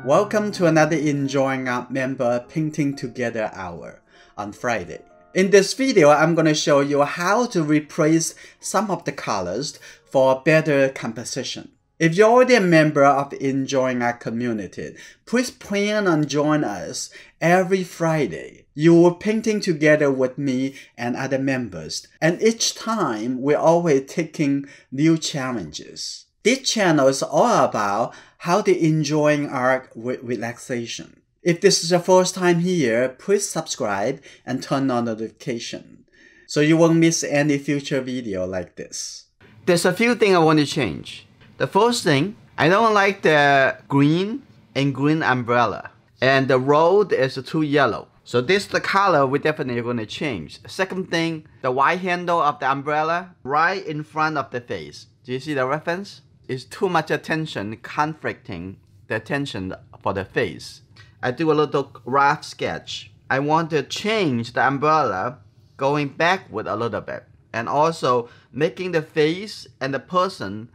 Welcome to another Enjoyingart member painting together hour on Friday. In this video, I'm going to show you how to replace some of the colors for better composition. If you're already a member of the Enjoyingart community, please plan on joining us every Friday. You will painting together with me and other members, and each time we're always taking new challenges. This channel is all about how to enjoying art with relaxation. If this is your first time here, please subscribe and turn on notification so you won't miss any future video like this. There's a few things I want to change. The first thing, I don't like the green and green umbrella, and the road is too yellow. So this is the color we're definitely going to change. Second thing, the white handle of the umbrella right in front of the face. Do you see the reference? It's too much attention conflicting the attention for the face. I do a little rough sketch. I want to change the umbrella going backward a little bit, and also making the face and the person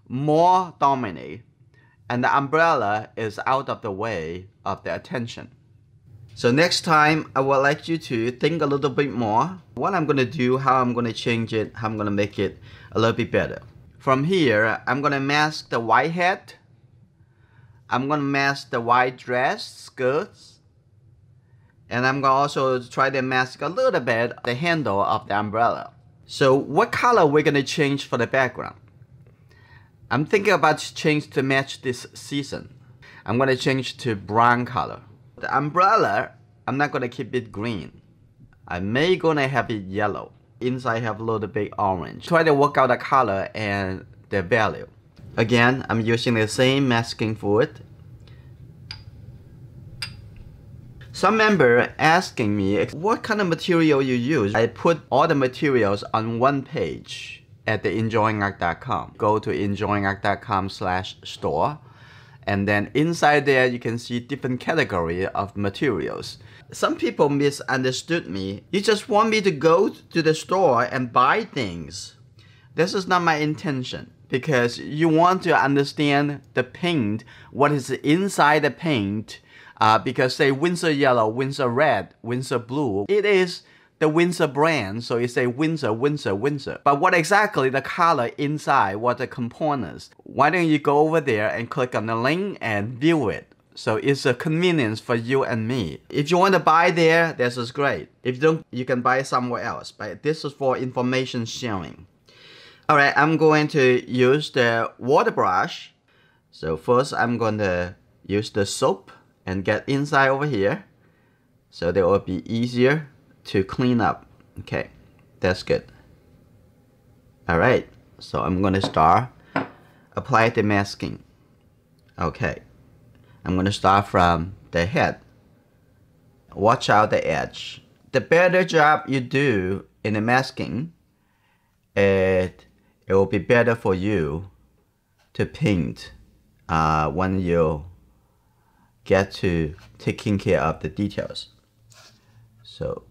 more dominant, and the umbrella is out of the way of the attention. So next time, I would like you to think a little bit more what I'm going to do, how I'm going to change it, how I'm going to make it a little bit better. From here, I'm going to mask the white hat. I'm going to mask the white dress, skirts. And I'm going to also try to mask a little bit the handle of the umbrella. So what color we're going to change for the background? I'm thinking about to change to match this season. I'm going to change to brown color. The umbrella, I'm not going to keep it green. I may going to have it yellow. Inside have a little bit orange. Try to work out the color and the value. Again, I'm using the same masking fluid. Some member asking me what kind of material you use. I put all the materials on one page at the enjoyingart.com. Go to enjoyingart.com/store, and then inside there you can see different category of materials. Some people misunderstood me. You just want me to go to the store and buy things. This is not my intention, because you want to understand the paint, what is inside the paint, because say Winsor yellow, Winsor red, Winsor blue. It is the Winsor brand, so you say Winsor, Winsor, Winsor. But what exactly the color inside, what the components? Why don't you go over there and click on the link and view it? So it's a convenience for you and me. If you want to buy there, this is great. If you don't, you can buy somewhere else. But this is for information sharing. Alright, I'm going to use the water brush. So first I'm going to use the soap and get inside over here, so that will be easier to clean up. Okay, that's good. Alright, so I'm going to start apply the masking. Okay, I'm going to start from the head. Watch out the edge. The better job you do in the masking, it will be better for you to paint when you get to taking care of the details. So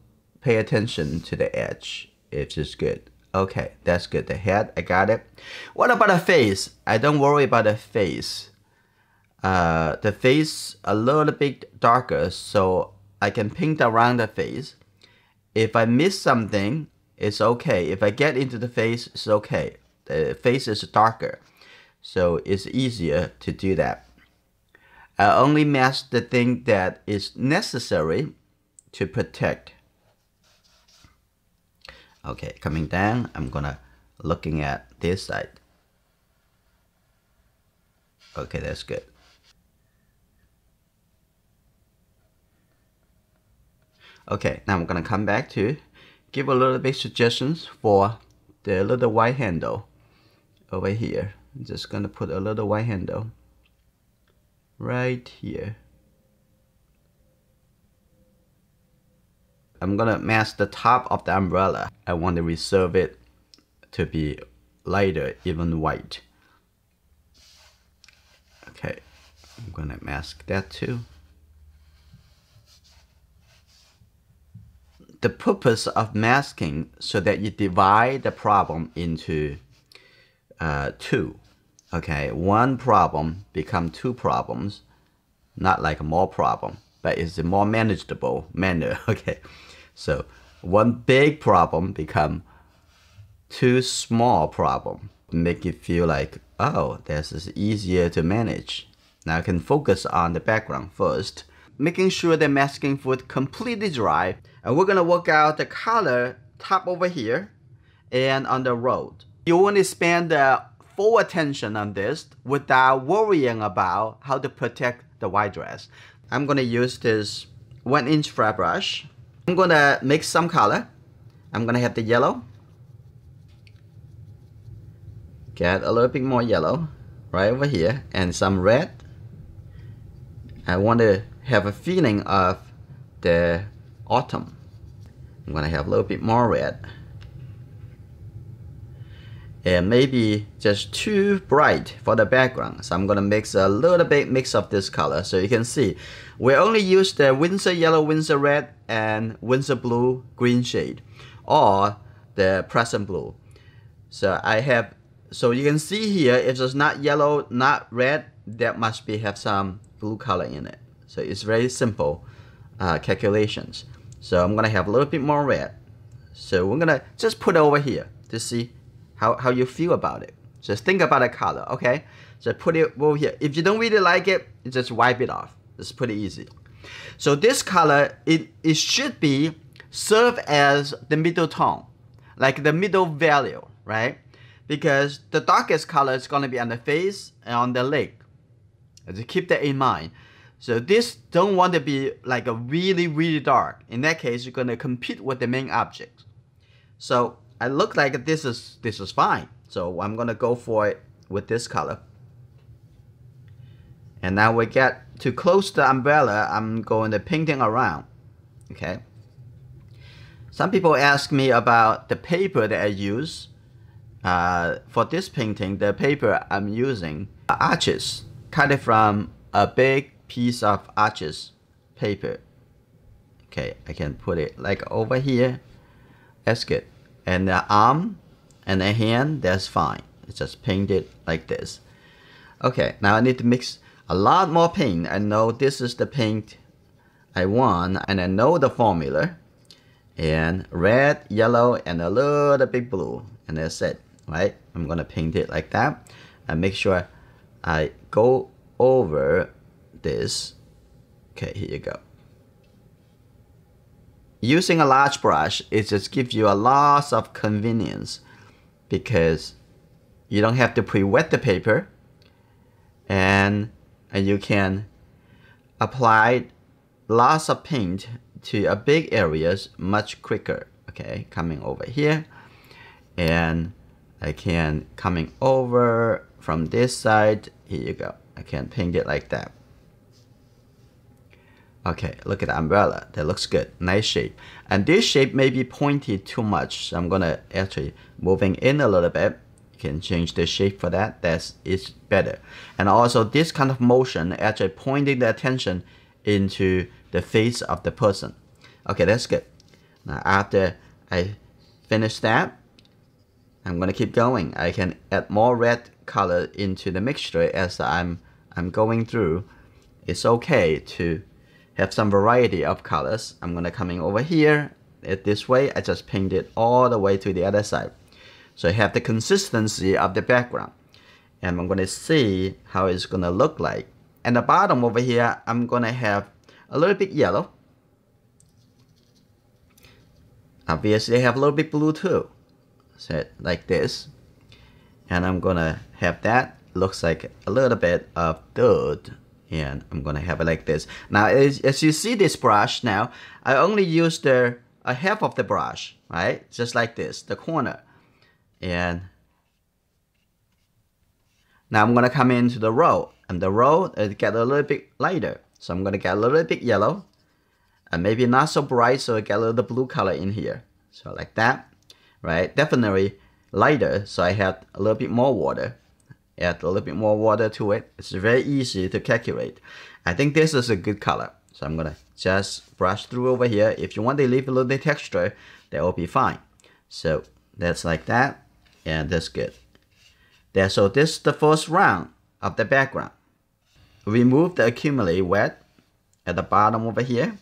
pay attention to the edge. It's just good. Okay, that's good. The head, I got it. What about the face? I don't worry about the face. The face a little bit darker, so I can paint around the face. If I miss something, it's okay. If I get into the face, it's okay. The face is darker, so it's easier to do that. I only mask the thing that is necessary to protect. Okay, coming down, I'm gonna looking at this side. Okay, that's good. Okay, now I'm gonna come back to give a little bit suggestions for the little white handle over here. I'm just gonna put a little white handle right here. I'm gonna mask the top of the umbrella. I want to reserve it to be lighter, even white. Okay, I'm gonna mask that too. The purpose of masking so that you divide the problem into two. Okay, one problem become two problems. not like a more problem, but it's a more manageable manner. Okay, so one big problem become two small problem, make it feel like, oh, this is easier to manage. Now I can focus on the background first, making sure the masking fluid completely dry, and we're gonna work out the color top over here and on the road. You want to spend the full attention on this without worrying about how to protect the white dress. I'm gonna use this 1-inch flat brush. I'm gonna mix some color. I'm gonna have the yellow. Get a little bit more yellow right over here and some red. I want to have a feeling of the autumn. I'm gonna have a little bit more red. And maybe just too bright for the background. So I'm gonna mix a little bit mix of this color. So you can see, we only use the Winsor yellow, Winsor red, and Winsor blue green shade, or the Preston blue. So you can see here, if it's not yellow, not red, that must be have some blue color in it. So it's very simple calculations. So I'm gonna have a little bit more red. So we're gonna just put it over here to see how you feel about it. Just think about the color, okay? So put it over here. If you don't really like it, you just wipe it off. It's pretty easy. So this color, it should be serve as the middle tone, like the middle value, right? Because the darkest color is gonna be on the face and on the leg. So keep that in mind. So this don't want to be like a really dark. In that case, you're gonna compete with the main object. So I look like this is fine. So I'm gonna go for it with this color. And now we get to close the umbrella. I'm going to painting around. Okay. Some people ask me about the paper that I use for this painting. The paper I'm using arches, cut it from a big piece of arches paper. Okay, I can put it like over here. That's good. And the arm and the hand, that's fine. It's just paint it like this. Okay, now I need to mix a lot more paint. I know this is the paint I want, and I know the formula. And red, yellow, and a little bit blue, and that's it, right? I'm gonna paint it like that, and make sure I go over this. Okay, here you go. Using a large brush, it just gives you a lot of convenience because you don't have to pre-wet the paper, and you can apply lots of paint to a big areas much quicker. Okay, coming over here, and I can coming over from this side. Here you go. I can paint it like that. Okay, look at the umbrella. That looks good. Nice shape. And this shape may be pointed too much. So I'm gonna actually moving in a little bit. You can change the shape for that. It's better. And also this kind of motion actually pointing the attention into the face of the person. Okay, that's good. Now after I finish that, I'm gonna keep going. I can add more red color into the mixture as I'm going through. It's okay to have some variety of colors. I'm gonna coming over here. This way, I just paint it all the way to the other side. So I have the consistency of the background. And I'm gonna see how it's gonna look like. And the bottom over here, I'm gonna have a little bit yellow. Obviously, I have a little bit blue too. So like this. And I'm gonna have that. Looks like a little bit of dirt. And I'm gonna have it like this. Now, as you see this brush now, I only use a half of the brush, right? Just like this, the corner. And now I'm gonna come into the row. And the row, get a little bit lighter. So I'm gonna get a little bit yellow. And maybe not so bright, so I get a little blue color in here. So like that, right? Definitely lighter, so I have a little bit more water. Add a little bit more water to it. It's very easy to calculate. I think this is a good color. So I'm gonna just brush through over here. If you want to leave a little bit texture, that will be fine. So that's like that, and that's good. So this is the first round of the background. remove the accumulate wet at the bottom over here.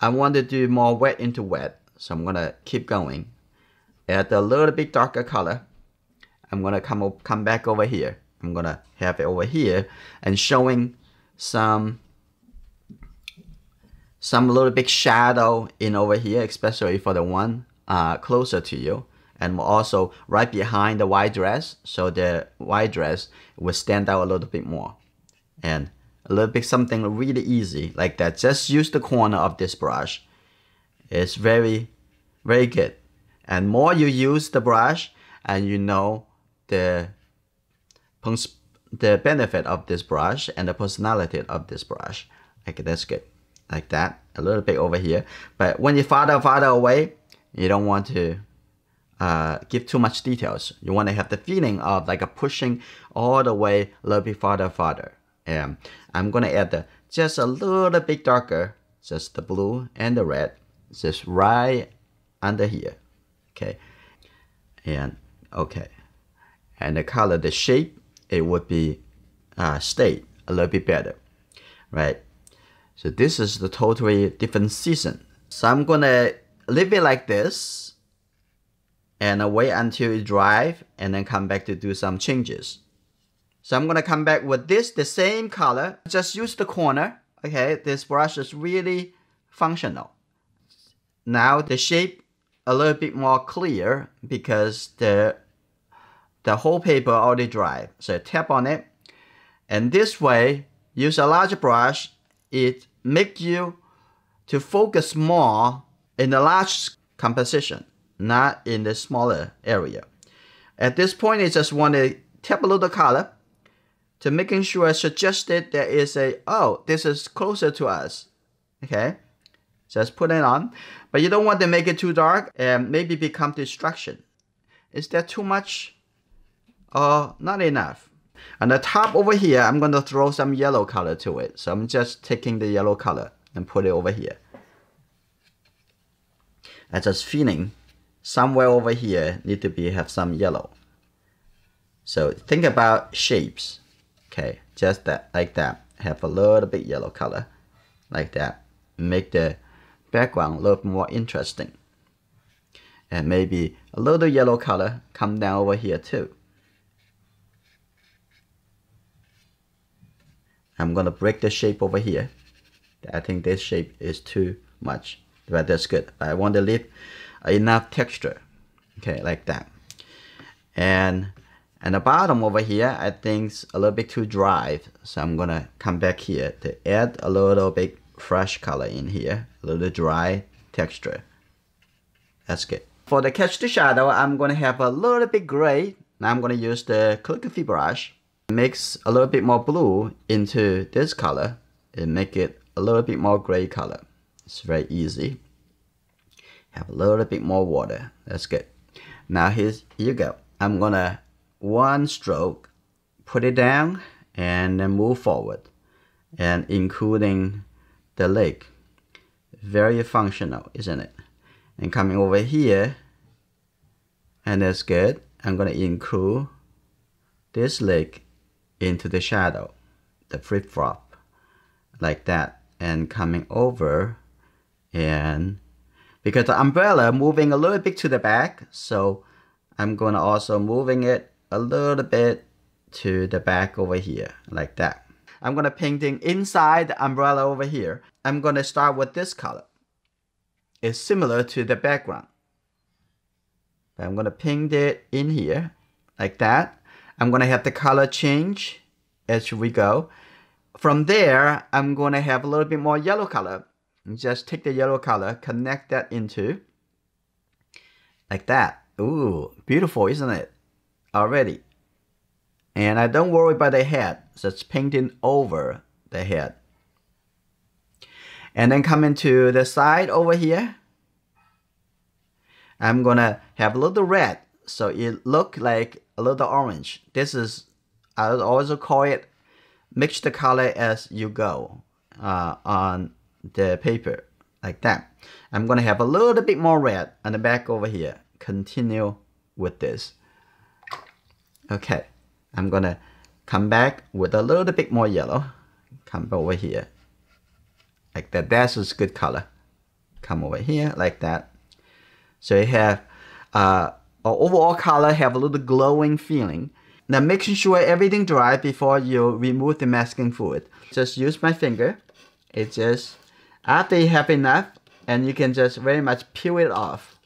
I want to do more wet into wet, so I'm gonna keep going. Add a little bit darker color. I'm gonna come back over here. I'm gonna have it over here and showing some little bit shadow in over here, especially for the one closer to you, and also right behind the white dress, so the white dress will stand out a little bit more. And a little bit something really easy like that. Just use the corner of this brush. It's very, very good. And more you use the brush, and you know the benefit of this brush and the personality of this brush. Okay, that's good. Like that, a little bit over here. But when you're farther away, you don't want to give too much details. You want to have the feeling of like a pushing all the way a little bit farther. And I'm gonna add just a little bit darker, just the blue and the red, just right under here. Okay, and okay, and the color, the shape, it would be stay a little bit better, right? So this is the totally different season. So I'm gonna leave it like this and wait until it dries, and then come back to do some changes. So I'm gonna come back with this, the same color, just use the corner. Okay, this brush is really functional. Now the shape a little bit more clear because the whole paper already dry. So tap on it, and this way, use a larger brush. It makes you to focus more in the large composition, not in the smaller area. At this point, I just want to tap a little color to making sure I suggested there is a, oh, this is closer to us. Okay, just put it on. But you don't want to make it too dark and maybe become distraction. Is that too much or not enough? On the top over here, I'm going to throw some yellow color to it. So I'm just taking the yellow color and put it over here. I'm just feeling somewhere over here need to have some yellow. So think about shapes. Okay, just that, like that. Have a little bit yellow color, like that. Make the background a little more interesting. And maybe a little yellow color come down over here too. I'm gonna break the shape over here. I think this shape is too much, but that's good. I want to leave enough texture. Okay, like that. And the bottom over here, I think it's a little bit too dry. So I'm gonna come back here to add a little bit fresh color in here, a little dry texture. That's good. For the catch the shadow, I'm gonna have a little bit gray. Now I'm gonna use the calligraphy brush. Mix a little bit more blue into this color and make it a little bit more gray color. It's very easy. Have a little bit more water. That's good. Now here you go. I'm gonna one stroke, put it down and then move forward, and including the leg. Very functional, isn't it? And coming over here, and that's good. I'm gonna include this leg into the shadow, the flip-flop, like that, and coming over, and because the umbrella moving a little bit to the back, so I'm gonna also moving it a little bit to the back over here, like that. I'm gonna painting inside the umbrella over here. I'm gonna start with this color. It's similar to the background. But I'm gonna paint it in here, like that. I'm gonna have the color change as we go. From there, I'm gonna have a little bit more yellow color. Just take the yellow color, connect that into, like that. Ooh, beautiful, isn't it? Already. And I don't worry about the head, so it's painting over the head. And then coming to the side over here, I'm gonna have a little red, so it look like a little orange. This is, I also call it mix the color as you go on the paper, like that. I'm gonna have a little bit more red on the back over here. Continue with this. Okay, I'm gonna come back with a little bit more yellow. Come over here. Like that. That's a good color. Come over here like that. So you have overall color have a little glowing feeling. Now making sure everything dry before you remove the masking fluid. Just use my finger. It's just after you have enough, and you can just very much peel it off.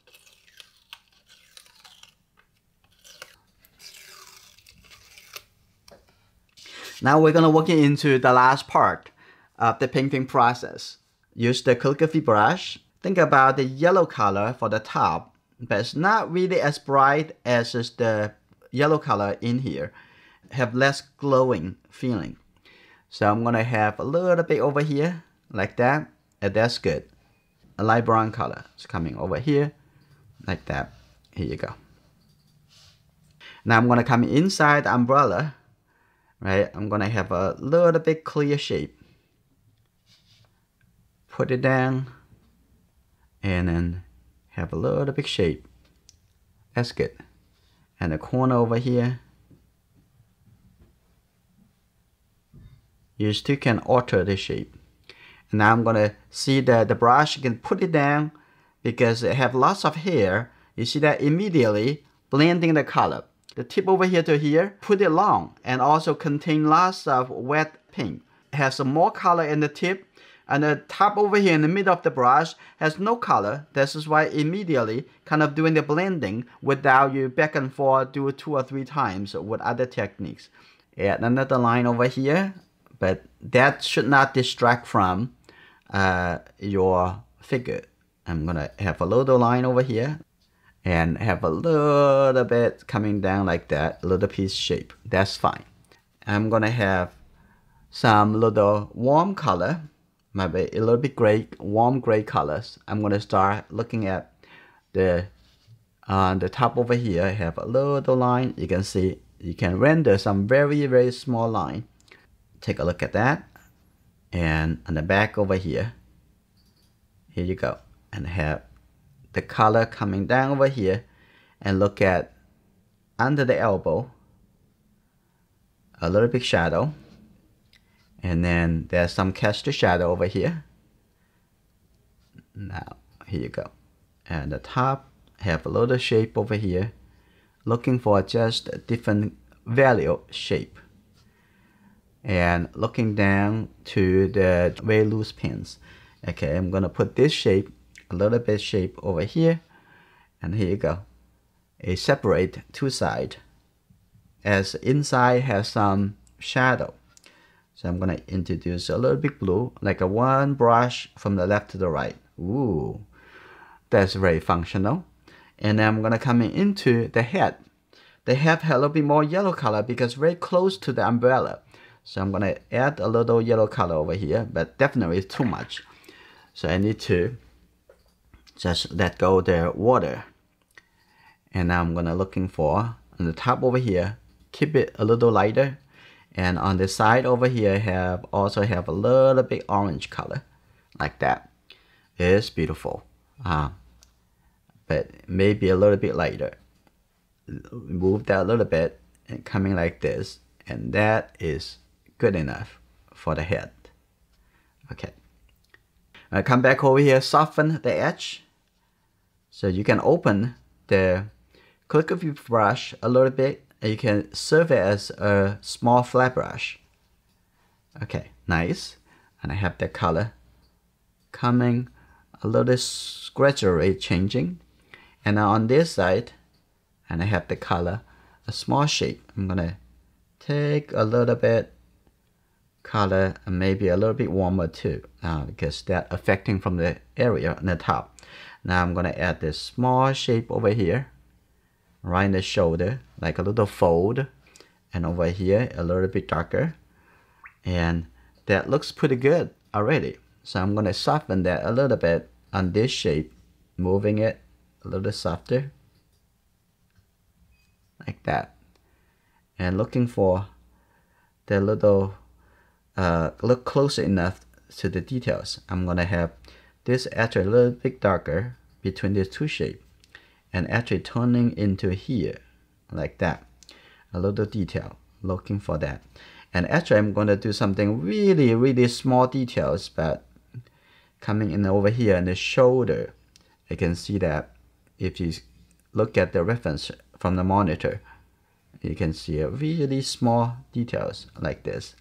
Now we're gonna work into the last part of the painting process. Use the calligraphy brush. Think about the yellow color for the top, but it's not really as bright as is the yellow color in here. Have less glowing feeling. So I'm gonna have a little bit over here, like that, and that's good. A light brown color is coming over here, like that. Here you go. Now I'm gonna come inside the umbrella, right? I'm gonna have a little bit clear shape. Put it down, and then have a little bit shape. That's good. And the corner over here, you still can alter the shape. And now I'm gonna see that the brush, you can put it down because it have lots of hair. You see that immediately blending the color. The tip over here to here, put it long and also contain lots of wet paint. It has some more color in the tip, and the top over here in the middle of the brush has no color. This is why immediately kind of doing the blending without you back and forth, do it 2 or 3 times with other techniques. Add another line over here, but that should not distract from your figure. I'm gonna have a little line over here and have a little bit coming down like that, a little piece shape. That's fine. I'm gonna have some little warm color, maybe a little bit gray, warm gray colors. I'm gonna start looking at the top over here. I have a little line. You can see you can render some very small line. Take a look at that. And on the back over here, here you go, and have the color coming down over here, and look at under the elbow, a little bit shadow, and then there's some cast shadow over here. Now here you go, and the top have a little shape over here, looking for just a different value shape. And looking down to the very loose pins. Okay, I'm gonna put this shape, a little bit shape over here, and here you go. A separate 2 sides, as inside has some shadow. So I'm gonna introduce a little bit blue, like a one brush from the left to the right. Ooh, that's very functional. And then I'm gonna come into the head. The head has a little bit more yellow color because very close to the umbrella. So I'm gonna add a little yellow color over here, but definitely too much. So I need to just let go the water. And now I'm gonna looking for on the top over here, keep it a little lighter. And on the side over here also have a little bit orange color, like that. It's beautiful, but maybe a little bit lighter. Move that a little bit and coming like this, and that is good enough for the head. Okay. I come back over here, soften the edge. So you can open the calligraphy brush a little bit, and you can serve it as a small flat brush. Okay, nice. And I have the color coming a little gradually changing. And now on this side, and I have the color, a small shape. I'm gonna take a little bit color and maybe a little bit warmer too, because that affecting from the area on the top. Now I'm gonna add this small shape over here, right in the shoulder, like a little fold, and over here a little bit darker, and that looks pretty good already. So I'm gonna soften that a little bit on this shape, moving it a little softer, like that, and looking for the little look closer enough to the details. I'm gonna have this actually a little bit darker between these 2 shapes, and actually turning into here, like that, a little detail looking for that. And actually I'm going to do something really small details, but coming in over here in the shoulder, you can see that if you look at the reference from the monitor, you can see a really small details like this.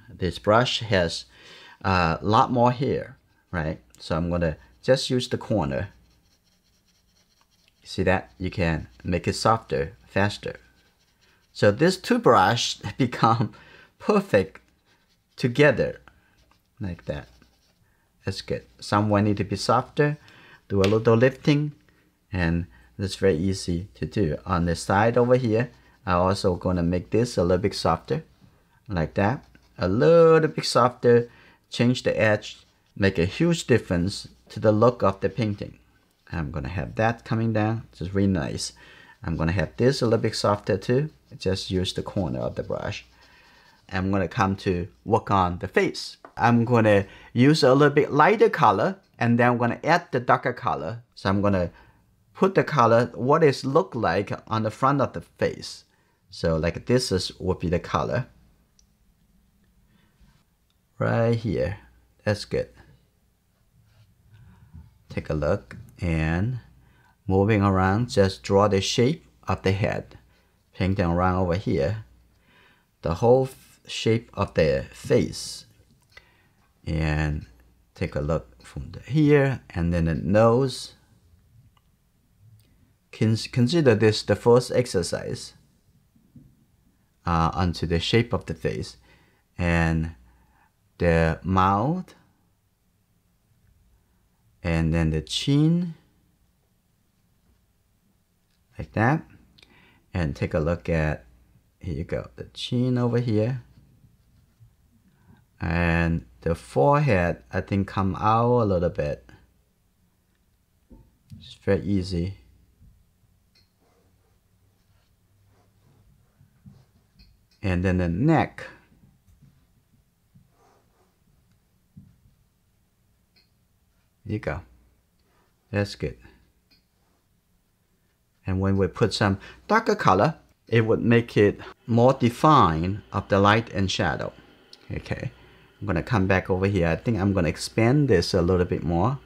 This brush has a lot more hair, right? So I'm going to just use the corner. See that? You can make it softer, faster. So this two brush become perfect together like that. That's good. Somewhere need to be softer, do a little lifting, and that's very easy to do. On the side over here, I'm also gonna make this a little bit softer, like that. A little bit softer, change the edge, make a huge difference to the look of the painting. I'm gonna have that coming down, just really nice. I'm gonna have this a little bit softer too. Just use the corner of the brush. I'm gonna come to work on the face. I'm gonna use a little bit lighter color, and then I'm gonna add the darker color. So I'm gonna put the color, what it look like on the front of the face. So like this would be the color. Right here, that's good. Take a look, and moving around, just draw the shape of the head. Painting around over here, the whole shape of the face. And take a look from here, and then the nose. Consider this the first exercise onto the shape of the face. And the mouth, and then the chin, like that. And take a look at, here you go, the chin over here. And the forehead, I think, come out a little bit. It's very easy. And then the neck. There you go. That's good. And when we put some darker color, it would make it more defined of the light and shadow. Okay. I'm gonna come back over here. I think I'm gonna expand this a little bit more,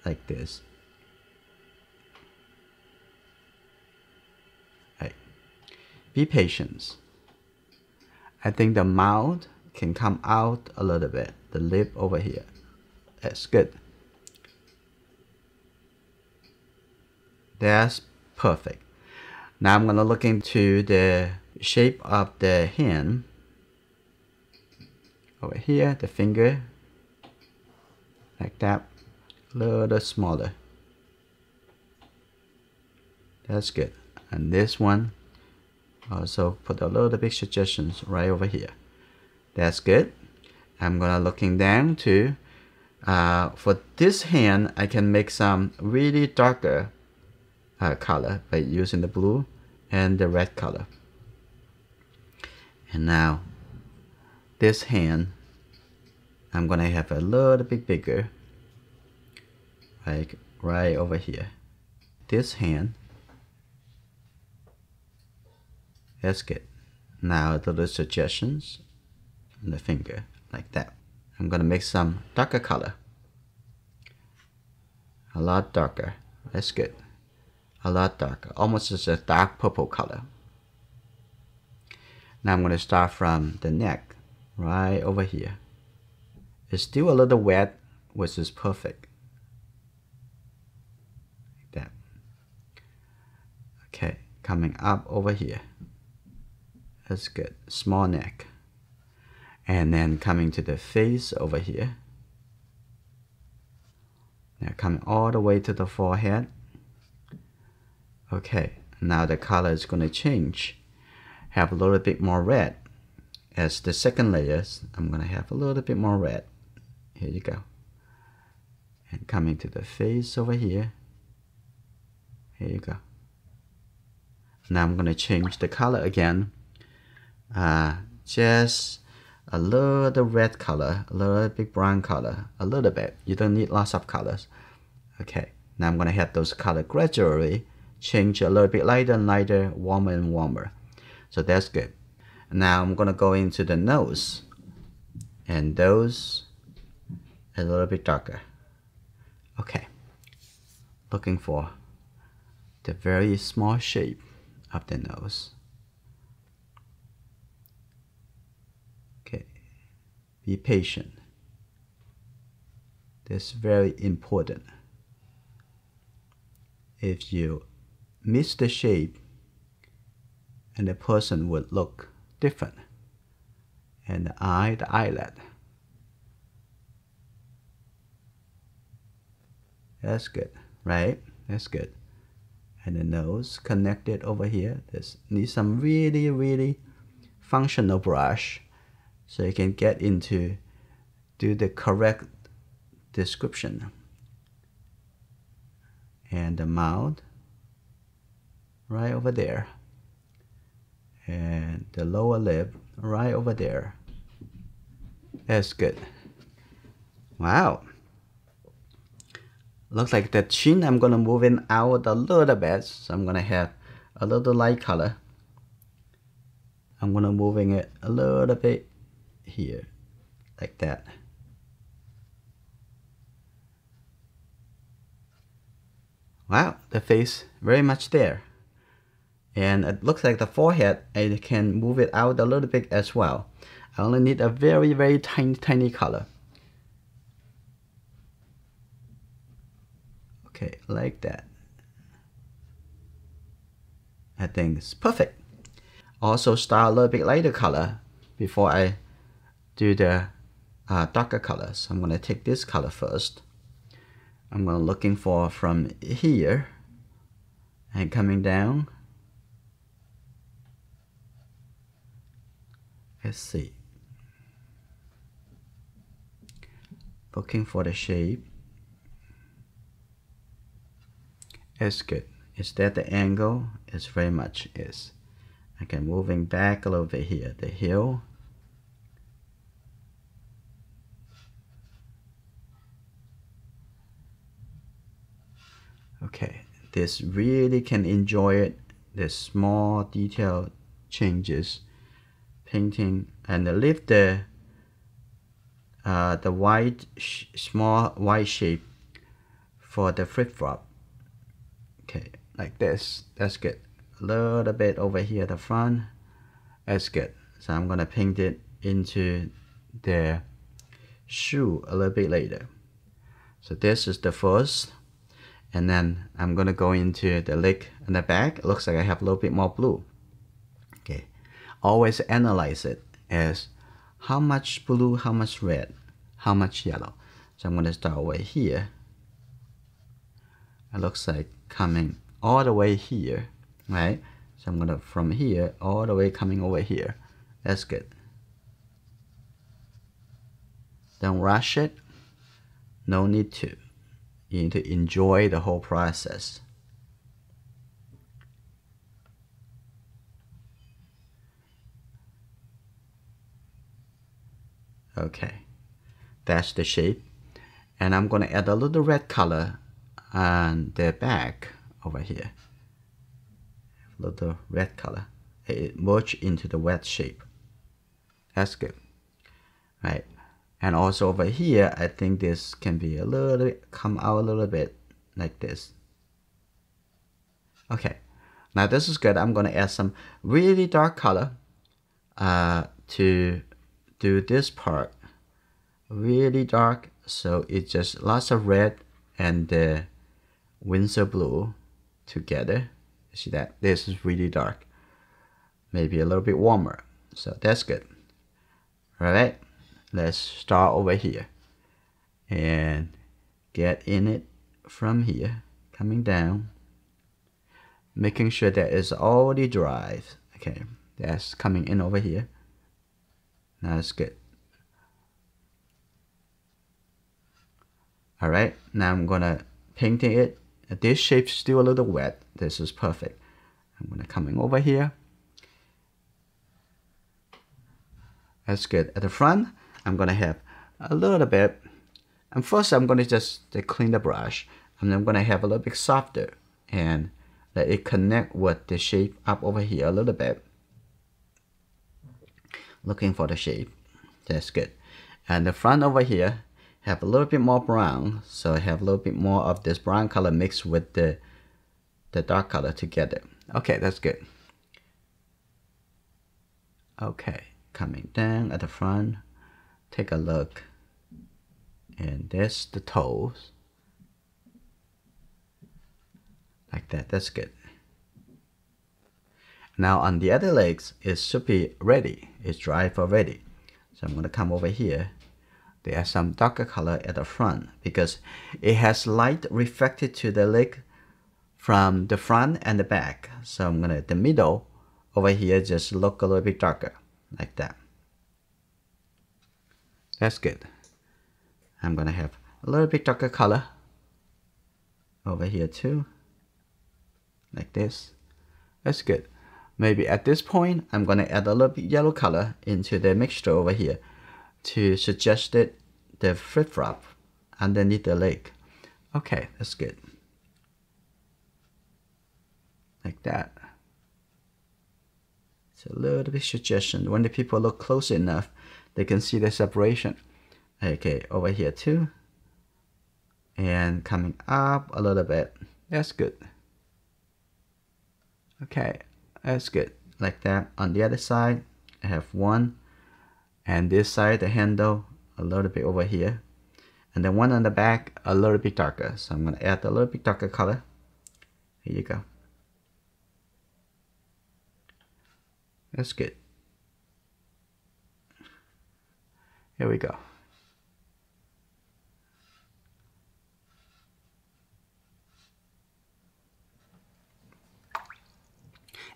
like this. Right. Be patient. I think the mouth can come out a little bit. The lip over here. That's good. That's perfect. Now I'm gonna look into the shape of the hand. Over here, the finger, like that, a little smaller. That's good. And this one, also put a little bit suggestions right over here. That's good. I'm gonna looking down to, for this hand, I can make some really darker color by using the blue and the red color. And now, this hand, I'm gonna have a little bit bigger, like right over here. This hand, that's good. Now the little suggestions on the finger, like that. I'm gonna make some darker color. A lot darker, that's good. A lot darker, almost as a dark purple color. Now I'm gonna start from the neck. Right over here. It's still a little wet, which is perfect. Like that. Okay, coming up over here. That's good. Small neck. And then coming to the face over here. Now coming all the way to the forehead. Okay, now the color is going to change. Have a little bit more red. As the second layers, I'm going to have a little bit more red. Here you go. And coming to the face over here. Here you go. Now I'm going to change the color again. Just a little red color, a little bit brown color, a little bit. You don't need lots of colors. Okay, now I'm going to have those colors gradually change a little bit lighter and lighter, warmer and warmer. So that's good. Now I'm gonna go into the nose, and those a little bit darker. Okay, looking for the very small shape of the nose. Okay, be patient. That's very important. If you miss the shape, and the person would look different. And the eye, the eyelid. That's good, right? That's good. And the nose connected over here. This needs some really functional brush so you can get into do the correct description. And the mouth right over there. And the lower lip right over there. That's good. Wow. Looks like the chin, I'm gonna move it out a little bit. So I'm gonna have a little light color. I'm gonna moving it a little bit here, like that. Wow, the face very much there. And it looks like the forehead, I can move it out a little bit as well. I only need a very tiny color. Okay, like that. I think it's perfect. Also start a little bit lighter color before I do the darker colors. I'm gonna take this color first. I'm gonna looking for from here and coming down. Let's see. Looking for the shape. It's good. Is that the angle? It's very much is. Okay, moving back a little bit here. The heel. Okay, this really can enjoy it. The small detail changes. Painting and leave the white small white shape for the flip flop. Okay, like this. That's good. A little bit over here at the front. That's good. So I'm gonna paint it into the shoe a little bit later. So this is the first, and then I'm gonna go into the leg and the back. It looks like I have a little bit more blue. Okay. Always analyze it as how much blue, how much red, how much yellow. So I'm going to start over here. It looks like coming all the way here, right? So I'm going to from here all the way coming over here. That's good. Don't rush it. No need to. You need to enjoy the whole process. Okay, that's the shape. And I'm gonna add a little red color on the back over here. A little red color. It merge into the wet shape. That's good. Right. And also over here, I think this can be a little bit, come out a little bit like this. Okay. Now this is good. I'm gonna add some really dark color to do this part really dark, so it's just lots of red and the Windsor blue together. You see that? This is really dark, maybe a little bit warmer, so that's good. All right, let's start over here and get in it from here, coming down, making sure that it's already dry. Okay, that's coming in over here. Now it's good. All right, now I'm gonna painting it. This shape's still a little wet. This is perfect. I'm gonna coming over here. That's good. At the front, I'm gonna have a little bit. And first, I'm gonna just clean the brush, and I'm gonna have a little bit softer and let it connect with the shape up over here a little bit. looking for the shape. That's good. And the front over here have a little bit more brown, so I have a little bit more of this brown color mixed with the dark color together. Okay, that's good. Okay, coming down at the front, take a look, and there's the toes, like that. That's good. Now on the other legs, it should be ready. It's dry already. So I'm going to come over here. There's some darker color at the front because it has light reflected to the leg from the front and the back. So I'm going to, the middle over here, just look a little bit darker, like that. That's good. I'm going to have a little bit darker color over here too, like this. That's good. Maybe at this point, I'm going to add a little bit yellow color into the mixture over here to suggest it, the flip-flop underneath the leg. Okay, that's good. Like that. It's a little bit suggestion. When the people look close enough, they can see the separation. Okay, over here too. And coming up a little bit. That's good. Okay, that's good. Like that. On the other side, I have one. And this side, the handle, a little bit over here. And then one on the back, a little bit darker. So I'm going to add a little bit darker color. Here you go. That's good. Here we go.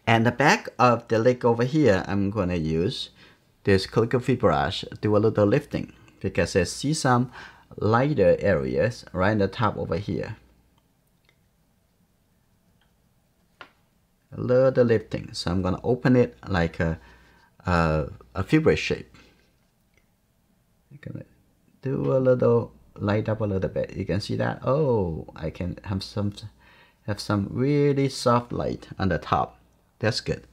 And the back of the leg over here, I'm going to use this calligraphy brush, do a little lifting because I see some lighter areas right in the top over here. A little lifting, so I'm going to open it like a fibrous shape. I'm going to do a little, light up a little bit. You can see that. Oh, I can have some really soft light on the top. That's good.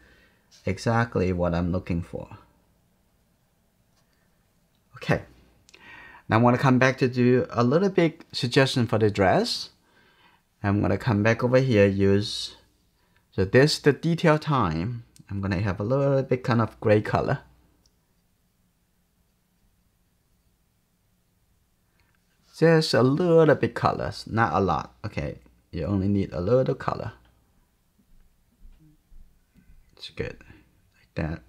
Exactly what I'm looking for. Okay. Now I'm going to come back to do a little bit suggestion for the dress. I'm going to come back over here, use, so this is the detail time. I'm going to have a little bit kind of gray color. Just a little bit colors, not a lot. Okay, you only need a little color. It's good, like that.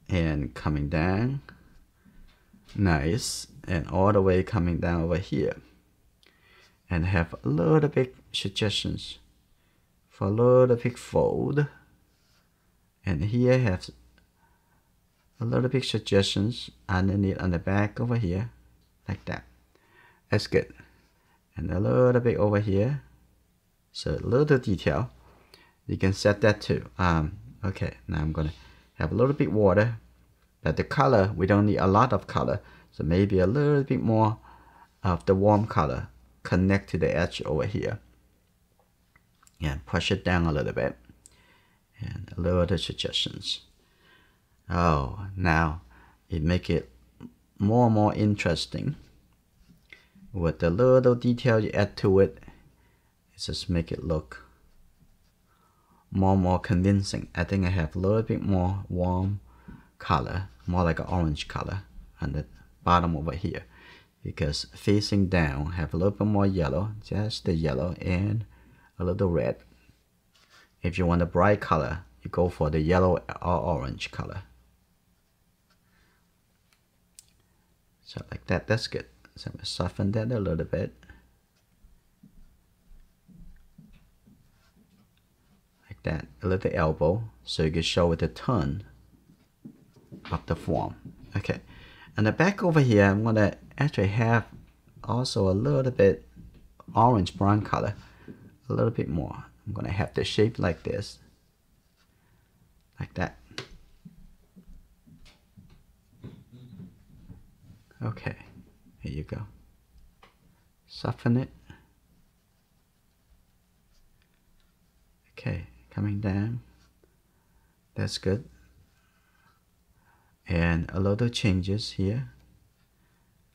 And coming down, nice, and all the way coming down over here. And have a little bit suggestions for a little bit fold. And here have a little bit suggestions underneath on the back over here, like that. That's good. And a little bit over here, so a little detail. You can set that too. Okay, now I'm gonna have a little bit water, but the color, we don't need a lot of color, so maybe a little bit more of the warm color connect to the edge over here. And push it down a little bit. And a little suggestions. Oh, now it make it more and more interesting. With the little detail you add to it, it just make it look more and more convincing. I think I have a little bit more warm color, more like an orange color on the bottom over here. Because facing down, have a little bit more yellow, just the yellow and a little red. If you want a bright color, you go for the yellow or orange color. So like that, that's good. So I'm going to soften that a little bit. Like that, a little elbow, so you can show it the tone of the form. Okay, and the back over here, I'm going to actually have also a little bit orange brown color, a little bit more. I'm going to have the shape like this, like that. Okay, here you go. Soften it. Okay, coming down. That's good. And a lot of changes here.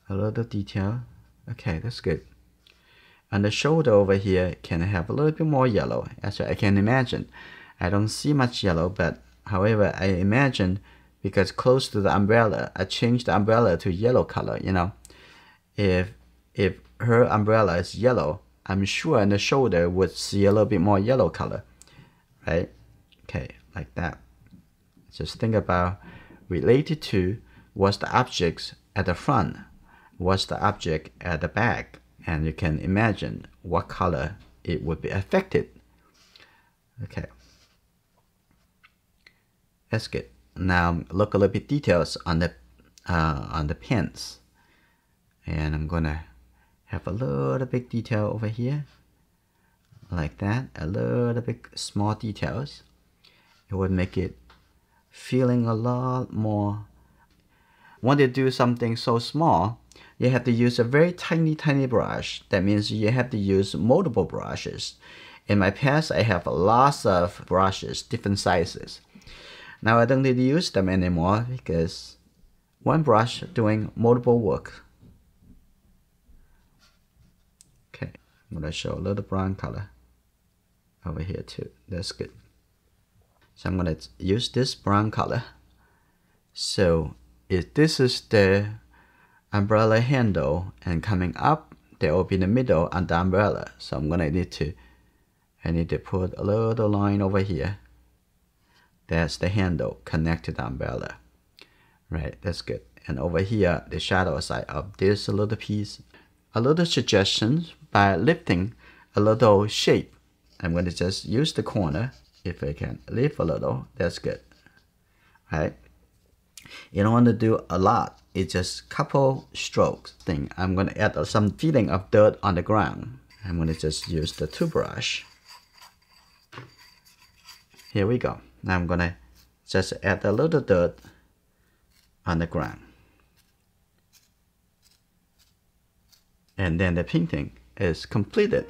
A lot of detail. Okay, that's good. And the shoulder over here can have a little bit more yellow. Actually, I can imagine. I don't see much yellow, but however, I imagine because close to the umbrella, I changed the umbrella to yellow color, you know. If her umbrella is yellow, I'm sure the shoulder would see a little bit more yellow color, right? Okay, like that. Just think about related to what's the objects at the front, what's the object at the back, and you can imagine what color it would be affected. Okay, that's good. Now look a little bit details on the pens, and I'm gonna have a little bit detail over here, like that. A little bit small details. It would make it feeling a lot more. When you do something so small, you have to use a very tiny brush. That means you have to use multiple brushes. In my past, I have lots of brushes, different sizes. Now I don't need to use them anymore because one brush doing multiple work. Okay, I'm gonna show a little brown color over here too. That's good. So I'm gonna use this brown color. So if this is the umbrella handle and coming up, there will be the middle and the umbrella. So I'm gonna need to put a little line over here. That's the handle connected to the umbrella. Right, that's good. And over here, the shadow side of this little piece. A little suggestions by lifting a little shape. I'm going to just use the corner. If I can lift a little, that's good. Right? You don't want to do a lot. It's just couple strokes thing. I'm going to add some feeling of dirt on the ground. I'm going to just use the toothbrush. Here we go. Now I'm going to just add a little dirt on the ground. And then the painting is completed.